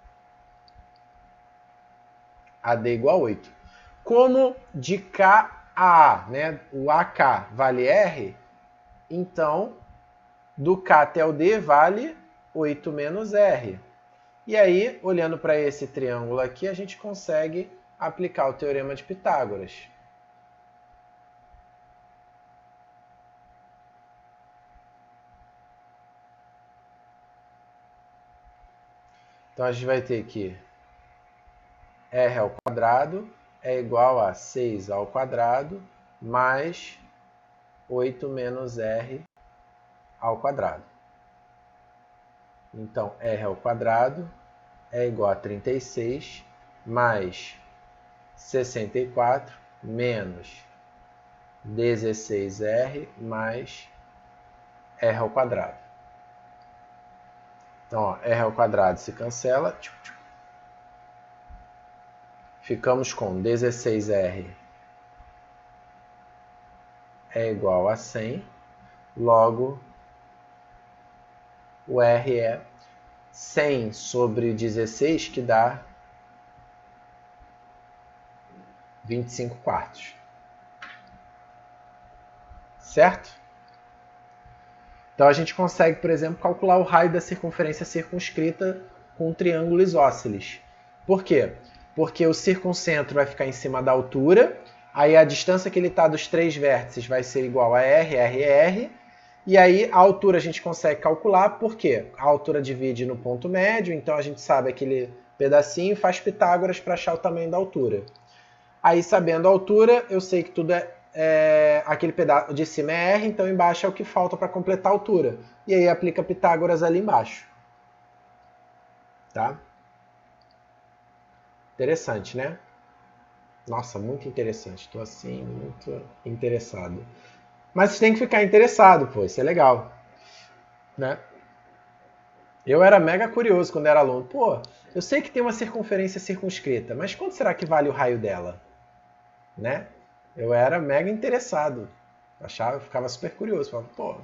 AD é igual a 8. Como de K a A, né? O AK vale R, então, do K até o D vale 8 menos R. E aí, olhando para esse triângulo aqui, a gente consegue aplicar o teorema de Pitágoras. Então, a gente vai ter que R ao quadrado é igual a 6 ao quadrado mais 8 menos R ao quadrado. Então, R ao quadrado é igual a 36 mais 64 menos 16R mais R ao quadrado. Então, ó, R ao quadrado se cancela. Ficamos com 16R é igual a 100. Logo, o R é 100 sobre 16, que dá 25 quartos. Certo? Então a gente consegue, por exemplo, calcular o raio da circunferência circunscrita com um triângulo isósceles. Por quê? Porque o circuncentro vai ficar em cima da altura, aí a distância que ele está dos 3 vértices vai ser igual a R, R, R, e aí a altura a gente consegue calcular, por quê? A altura divide no ponto médio, então a gente sabe aquele pedacinho e faz Pitágoras para achar o tamanho da altura. Aí, sabendo a altura, eu sei que tudo é aquele pedaço de cima é R, então embaixo é o que falta para completar a altura. E aí aplica Pitágoras ali embaixo. Tá? Interessante, né? Nossa, muito interessante. Estou assim, muito interessado. Mas você tem que ficar interessado, pô. Isso é legal. Né? Eu era mega curioso quando era aluno. Pô, eu sei que tem uma circunferência circunscrita, mas quanto será que vale o raio dela? Né? Eu era mega interessado. Eu ficava super curioso. Falava, pô,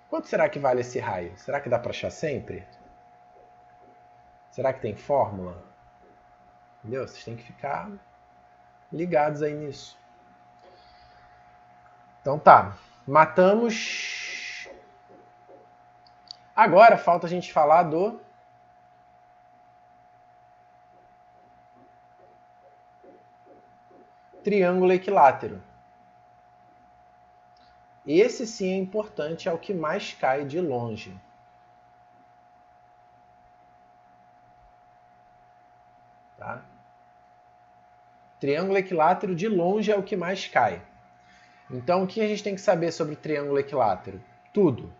quanto será que vale esse raio? Será que dá para achar sempre? Será que tem fórmula? Entendeu? Vocês têm que ficar ligados aí nisso. Então tá. Matamos. Agora falta a gente falar do triângulo equilátero. Esse sim é importante, é o que mais cai de longe. Tá? Triângulo equilátero de longe é o que mais cai. Então o que a gente tem que saber sobre o triângulo equilátero? Tudo.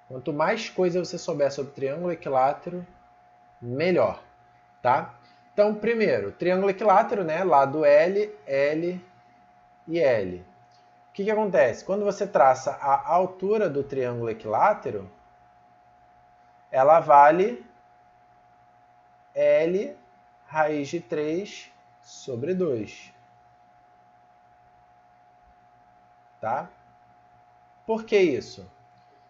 Quanto mais coisa você souber sobre o triângulo equilátero, melhor. Tá? Então, primeiro, triângulo equilátero, né? Lado L, L e L. O que acontece? Quando você traça a altura do triângulo equilátero, ela vale L raiz de 3 sobre 2. Tá? Por que isso?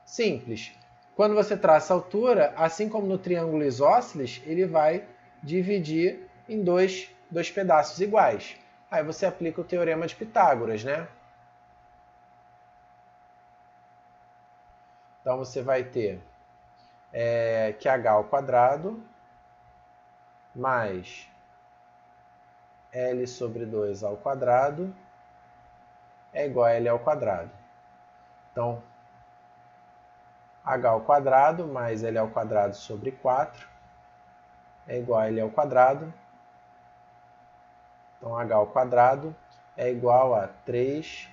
Simples. Quando você traça a altura, assim como no triângulo isósceles, ele vai dividir em dois pedaços iguais. Aí você aplica o teorema de Pitágoras, né? Então você vai ter que h ao quadrado mais L sobre 2 ao quadrado é igual a L ao quadrado. Então, h ao quadrado mais L ao quadrado sobre 4 é igual a L ao quadrado. Então, h ao quadrado é igual a 3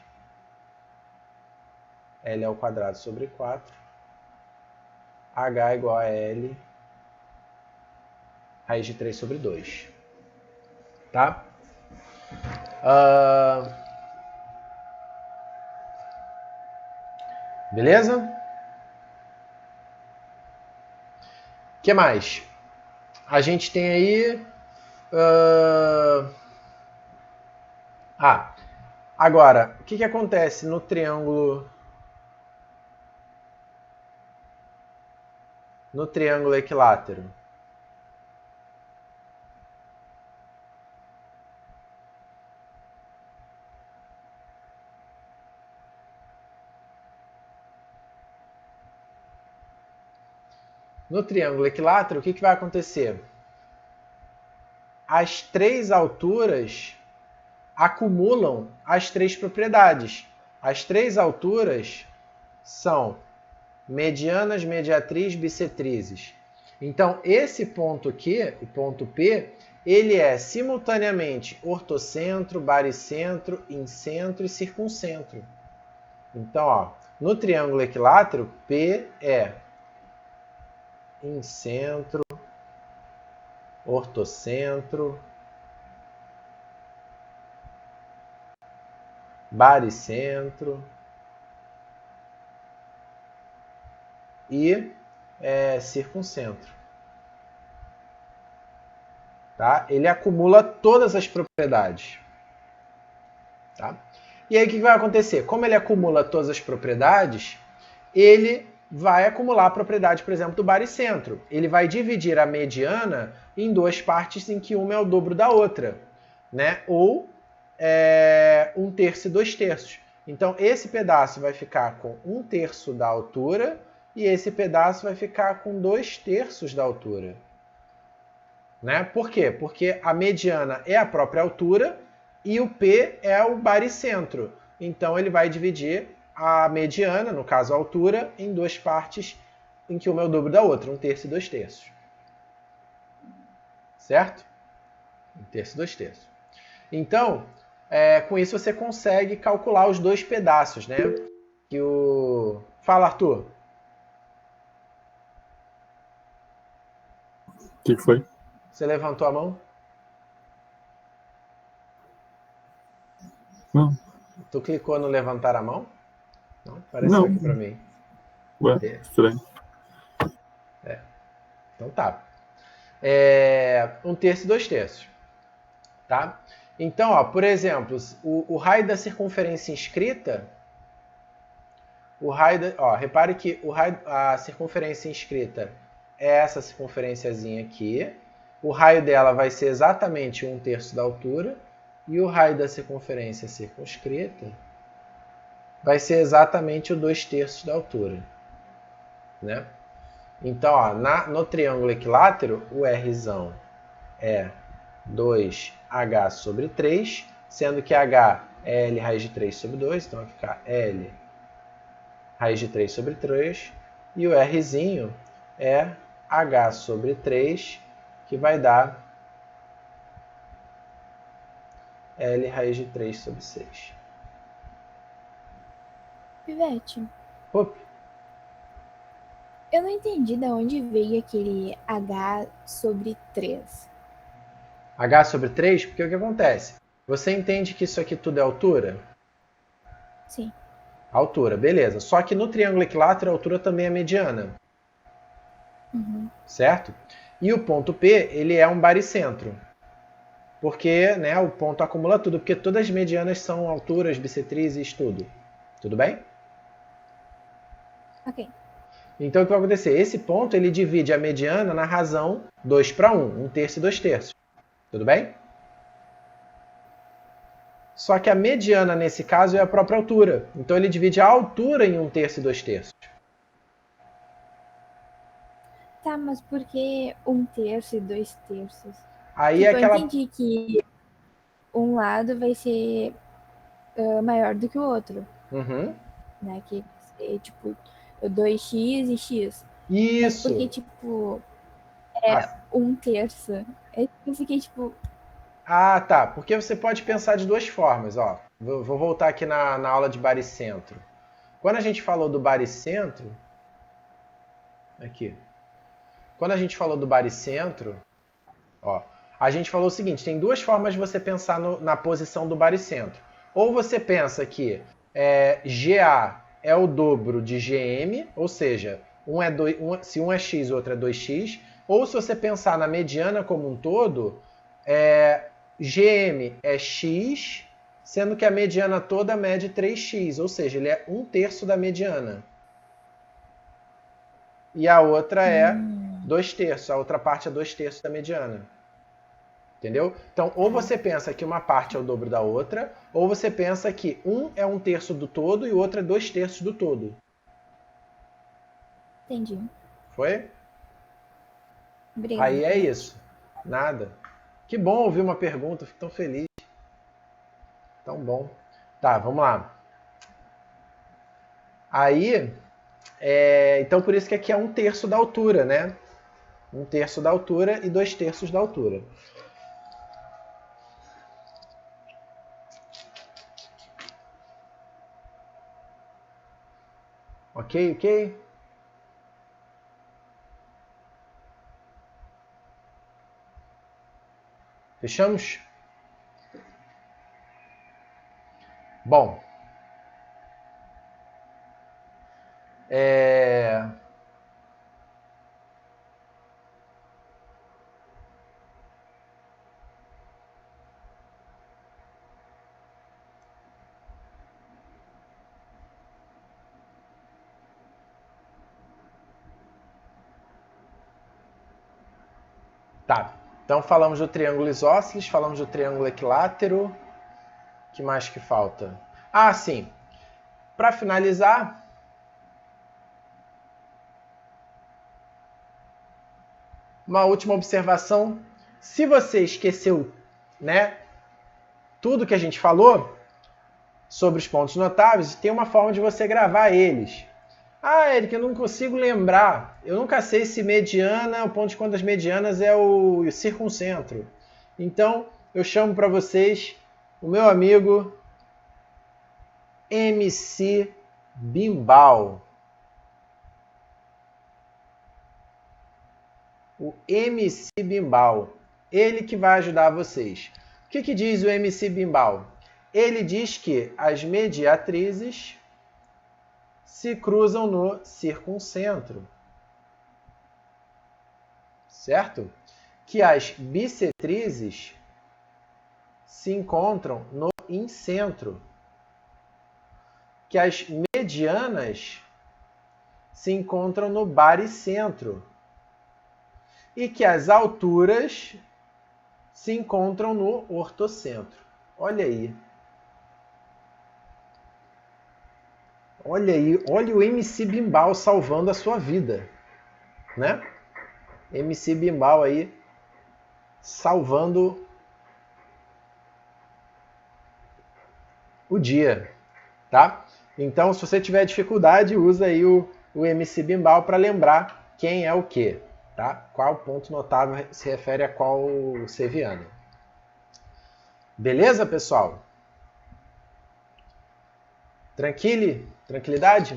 L ao quadrado sobre 4. h é igual a L raiz de 3 sobre 2. Tá? Beleza? O que mais? A gente tem aí... agora, o que acontece no triângulo equilátero? No triângulo equilátero, o que vai acontecer? As três alturas acumulam as três propriedades. As três alturas são medianas, mediatriz, bissetrizes. Então, esse ponto aqui, o ponto P, ele é simultaneamente ortocentro, baricentro, incentro e circuncentro. Então, ó, no triângulo equilátero, P é incentro, ortocentro, baricentro e circuncentro. Tá? Ele acumula todas as propriedades. Tá? E aí o que vai acontecer? Como ele acumula todas as propriedades, ele vai acumular a propriedade, por exemplo, do baricentro. Ele vai dividir a mediana em duas partes em que uma é o dobro da outra, né? Ou 1/3 e 2/3. Então, esse pedaço vai ficar com 1/3 da altura e esse pedaço vai ficar com 2/3 da altura. Né? Por quê? Porque a mediana é a própria altura e o P é o baricentro. Então, ele vai dividir a mediana, no caso a altura, em duas partes em que uma é o dobro da outra, 1/3 e 2/3. Certo? 1 terço e 2 terços. Então, com isso você consegue calcular os dois pedaços, né? Fala, Arthur. O que foi? Você levantou a mão? Não. Tu clicou no levantar a mão? Não? Apareceu Não. aqui pra mim. Ué, estranho. Então tá. 1 terço e 2 terços. Tá? Então, ó, por exemplo, o raio da circunferência inscrita, repare que a circunferência inscrita é essa circunferênciazinha aqui. O raio dela vai ser exatamente 1 terço da altura. E o raio da circunferência circunscrita vai ser exatamente o 2 terços da altura. Né? Então, ó, no triângulo equilátero, o Rzão é 2H sobre 3, sendo que H é L raiz de 3 sobre 2, então vai ficar L raiz de 3 sobre 3, e o Rzinho é H sobre 3, que vai dar L raiz de 3 sobre 6. Pivete, Opa. eu não entendi de onde veio aquele H sobre 3. H sobre 3, porque o que acontece? Você entende que isso aqui tudo é altura? Sim. Altura, beleza. Só que no triângulo equilátero a altura também é mediana. Uhum. Certo? E o ponto P, ele é um baricentro. Porque, né, o ponto acumula tudo, porque todas as medianas são alturas, bissetrizes, tudo. Tudo bem? Ok. Então o que vai acontecer? Esse ponto ele divide a mediana na razão 2 para 1, 1 terço e 2 terços. Tudo bem? Só que a mediana nesse caso é a própria altura. Então ele divide a altura em 1 terço e 2 terços. Tá, mas por que 1 terço e 2 terços? Aí Tipo, é aquela... eu entendi que um lado vai ser maior do que o outro. Uhum. Né? Que é tipo 2x e x. Isso. Mas porque, tipo, 1 terço. Eu fiquei, tipo... Ah, tá. Porque você pode pensar de duas formas. Ó. Vou voltar aqui na aula de baricentro. Quando a gente falou do baricentro... Aqui. Quando a gente falou do baricentro, ó, a gente falou o seguinte, tem duas formas de você pensar na posição do baricentro. Ou você pensa que GA é o dobro de GM, ou seja, se um é x, o outro é 2x. Ou se você pensar na mediana como um todo, GM é x, sendo que a mediana toda mede 3x, ou seja, ele é 1 terço da mediana. E a outra é 2 terços, a outra parte é 2 terços da mediana. Entendeu? Então, ou você pensa que uma parte é o dobro da outra, ou você pensa que um é 1 terço do todo e o outro é 2 terços do todo. Entendi. Foi? Obrigada. Aí é isso. Nada. Que bom ouvir uma pergunta, fico tão feliz. Tão bom. Tá, vamos lá. Aí, então por isso que aqui é 1 terço da altura, né? 1 terço da altura e 2 terços da altura. Ok, ok? Fechamos? Bom. Tá, então falamos do triângulo isósceles, falamos do triângulo equilátero. O que mais que falta? Ah, sim. Para finalizar, uma última observação. Se você esqueceu, né, tudo que a gente falou sobre os pontos notáveis, tem uma forma de você gravar eles. Ah, Eric, eu não consigo lembrar. Eu nunca sei se mediana, o ponto de conta das medianas é o circuncentro. Então, eu chamo para vocês o meu amigo MC Bimbal. O MC Bimbal. Ele que vai ajudar vocês. O que diz o MC Bimbal? Ele diz que as mediatrizes se cruzam no circuncentro. Certo? Que as bissetrizes se encontram no incentro. Que as medianas se encontram no baricentro. E que as alturas se encontram no ortocentro. Olha aí. Olha aí, olha o MC Bimbal salvando a sua vida, né? MC Bimbal aí salvando o dia, tá? Então, se você tiver dificuldade, usa aí o MC Bimbal para lembrar quem é o quê, tá? Qual ponto notável se refere a qual seviano. Beleza, pessoal? Tranquilidade?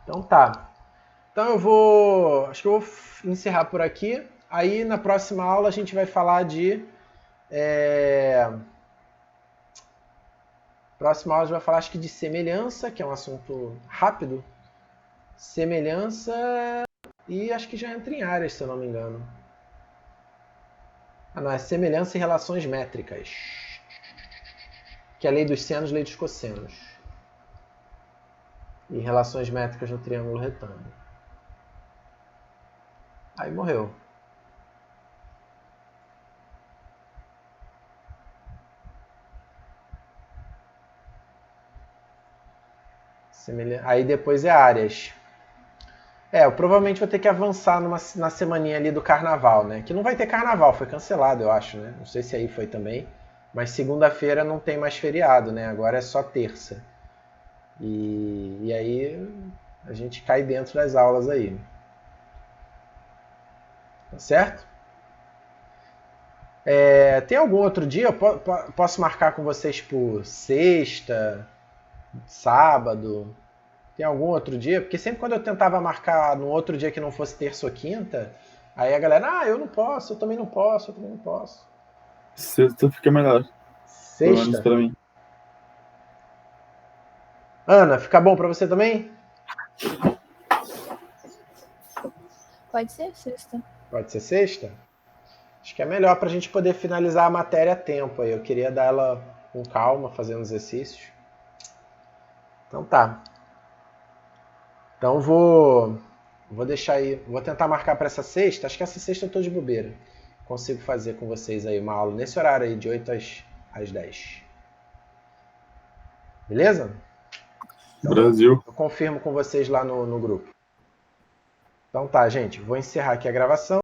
Então tá. Então acho que eu vou encerrar por aqui. Aí na próxima aula a gente vai falar de... Próxima aula a gente vai falar acho que de semelhança, que é um assunto rápido. Semelhança e acho que já entra em áreas, se eu não me engano. Ah não, é semelhança e relações métricas. Que é a lei dos senos, lei dos cossenos. E relações métricas no triângulo retângulo. Aí morreu. Aí depois é áreas. Eu provavelmente vou ter que avançar na semaninha ali do carnaval, né? Que não vai ter carnaval, foi cancelado, eu acho, né? Não sei se aí foi também. Mas segunda-feira não tem mais feriado, né? Agora é só terça. E aí a gente cai dentro das aulas aí. Tá certo? Tem algum outro dia? Eu posso marcar com vocês por sexta, sábado? Tem algum outro dia? Porque sempre quando eu tentava marcar no outro dia que não fosse terça ou quinta, aí a galera, eu não posso, eu também não posso, eu também não posso. Sexta fica melhor. Pelo menos Sexta? pra mim. Ana, fica bom pra você também? Pode ser sexta. Pode ser sexta? Acho que é melhor pra gente poder finalizar a matéria a tempo aí. Eu queria dar ela com calma, fazendo exercícios. Então tá. Então vou deixar aí, vou tentar marcar para essa sexta. Acho que essa sexta eu tô de bobeira. Consigo fazer com vocês aí uma aula nesse horário aí, de 8 às 10. Beleza? Então, Brasil. eu confirmo com vocês lá no grupo. Então tá, gente. Vou encerrar aqui a gravação.